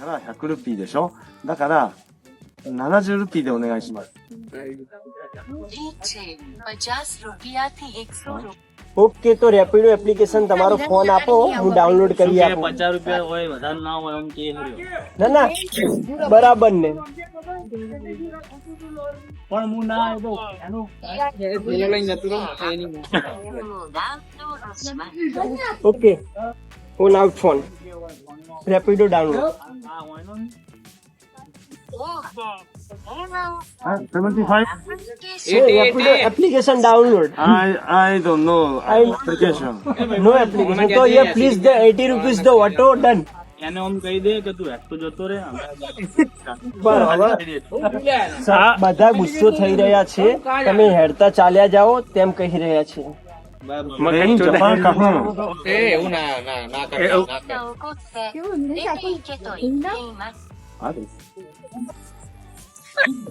から100ルピーでしょ。だから70ルピーでお願いします。 okay, તો Rapido application તમારો phone આપો, હું ડાઉનલોડ કરી આપું. 50 રૂપિયા હોય વધારે ના હોય એમ કે ના ના, બરાબર ને. પણ હું ના આવ્યો એનું okay, phone out phone Rapido download. હા હોય નો 75? Rapido application download. I don't know application. No application. તો ये please the 80 rupees the auto done. એને આમ કહી દે કે તું હેઠતો જતો રે બરાબર. બધા ગુસ્સો થઈ રહ્યા છે, તમે હેડતા ચાલ્યા જાઓ તેમ કહી રહ્યા છે. मैं जापान का हूँ.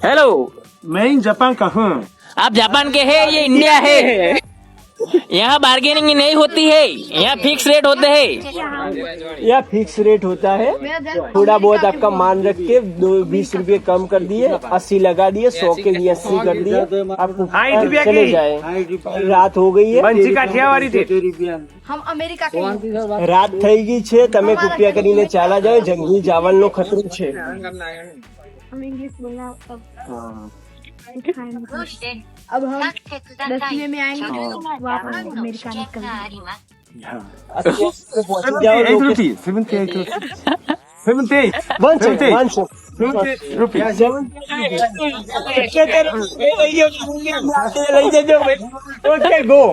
हेलो, मैं जापान का हूँ. आप जापान के हैं, ये इंडिया है. यहाँ बार्गेनिंग नहीं होती है, यहाँ फिक्स रेट होते हैं. यह फिक्स रेट होता है. थोड़ा बहुत आपका मान रख के 20 रुपये कम कर दिए, 80 लगा दिए, 100 के लिए 80 कर दिए, आपको चले जाए. रात हो गई है, हम अमेरिका के રાત થઈ ગઈ છે, તમે કૃપયા કરીને ચાલા જાઓ, જંગલી જાવલનો ખતરો છે. हम इंग्लिश बोलना अब हम 10वीं में आएंगे तो वापस अमेरिका निकलेंगे. પહોંચી જાઓ 78 લોકો. rupees. 78 rupees. 78. One second, 78. one second. 78 rupees. લઈ જજો. Okay, go.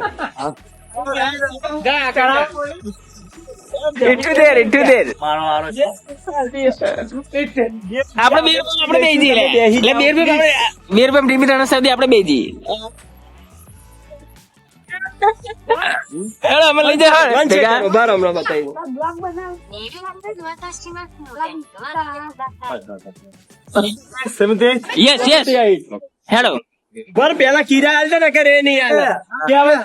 Into there. મારો હારો છે આપણે બે જઈએ લે. એટલે 2 રૂપિયા ટીમી ત્રણ સુધી આપણે બે જઈએ. હેલો, અમે લઈ જાય. One second, ઉભા રહો, હમણાં બતાવી દઉં. ब्लॉग बनाओ. 78. Yes hello. બર પેલા કીરા હાલતા ને કરે નહીં હાલે. કે હવે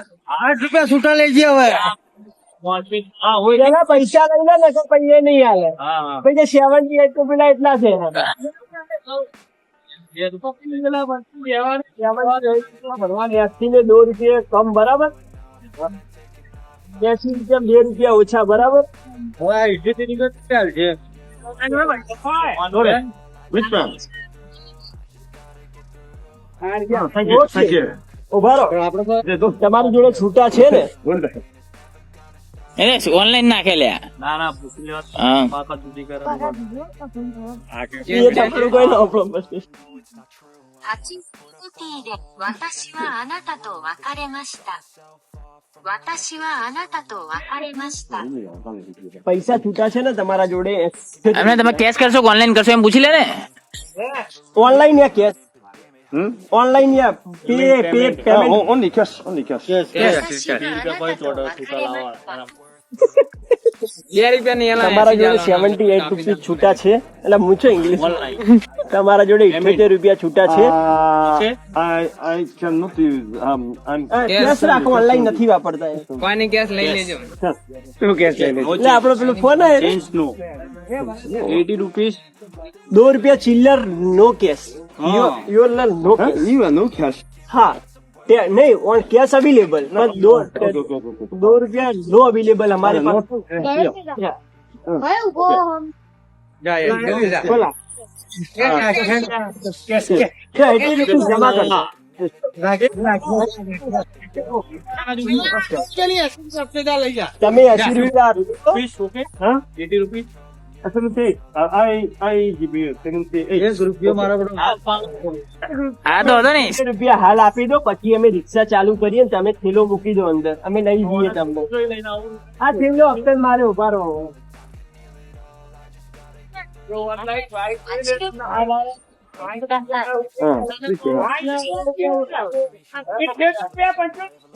8 રૂપિયા છૂટા લઈ જાય. હવે હા હોય પેલા પૈસા લઈ લે ને તો પૈસે નહીં હાલે. હા હા પછી 78 તો પેલા એટલા છે. ભરવાની 80 ને 2 રૂપિયા કમ, બરાબર. 80 રૂપિયા 2 રૂપિયા ઓછા, બરાબર. Which one? Okay. Thank you. ઉભા રહો. તમારી જોડે છૂટા છે ને? એને ઓનલાઈન નાખે લે. ના ના પૂછી લેવા હા. પાકા જુદી કરે એ તમારું કોઈ નો પ્રોબ્લેમ નથી. 私はあなたと別れました。私はあなたと別れました。 પૈસા છૂટા છે ને તમારા જોડે? અમને તમે કેશ કરશો કે ઓનલાઈન કરશો એમ પૂછી લે ને. ઓનલાઈન યા કેશ? ઓનલાઈન યા pay payment? Only cash. Only cash. 私があなたと別れました તમારા જોડે 78 રૂપિયા છૂટા છે. એટલે મૂછો ઇંગ્લિશ. તમારા જોડે 78 રૂપિયા છૂટા છે. I cannot use. કેશ રાખો, ઓનલાઈન નથી વાપરતા. કોઈને કેશ લઈ લેજો. એટલે આપણો પેલો ફોન આવે ને, ચેન્જ નો 80 રૂપીસ 2 રૂપિયા ચિલ્લર no cash. Your no cash. You are no cash. हाँ नहीं, और कैश अवेलेबल. 2 रुपया नो अवेलेबल हमारे पास. भाई वो हम बोला 80 रुपीस जमा करना. તમે 80 રૂપિયા ઓકે હા 80 રૂપીસ 78. I give you 78. રૂપિયા મારા પર હા તો હતો ને. 80 રૂપિયા હાલ આપી દો, પછી અમે રિક્ષા ચાલુ કરીએ ને તમે થેલો મૂકી દો અંદર, અમે લઈ જઈએ તમને. લઈને આવું આ થેલો અફસર મારે ઉભા રહો.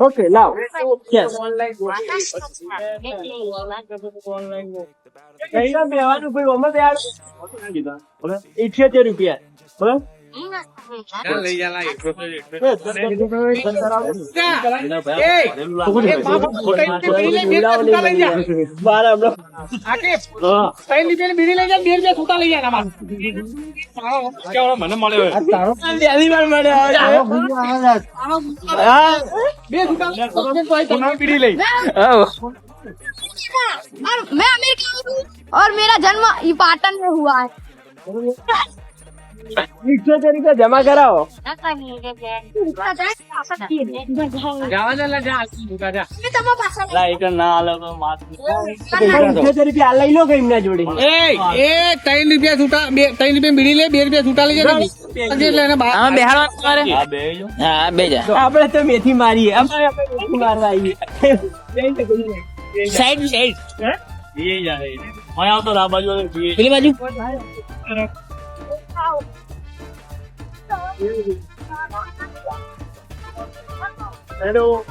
ઓકે લાવ કેશ. 私たちは出ています કઈ ના બેવાનું ભાઈ, અમે 78 રૂપિયા. બરાબર. 今すぐમને મળ્યો પહેલી વાર મળ્યો પીડી લઈ और मैं अमेरिका में हूँ और मेरा जन्म ये पाटन में हुआ है 78 का जमा कराओ 中に入れて જવા દે લે જા જા જા રૂપિયા લઈ લો કે એમના જોડે એ 3 રૂપિયા છૂટા 3 રૂપિયા બીડી લે 2 રૂપિયા છૂટા લઈ જા એટલે એને બહાર આમાં બેહાડવાનું તમારે હા બેજા આપણે તો મેથી મારીએ અમારે મેથી મારવા આવીએ સાઈડ સાઈડ એ જા રે હું આવતો આ બાજુ પેલી બાજુ હેલો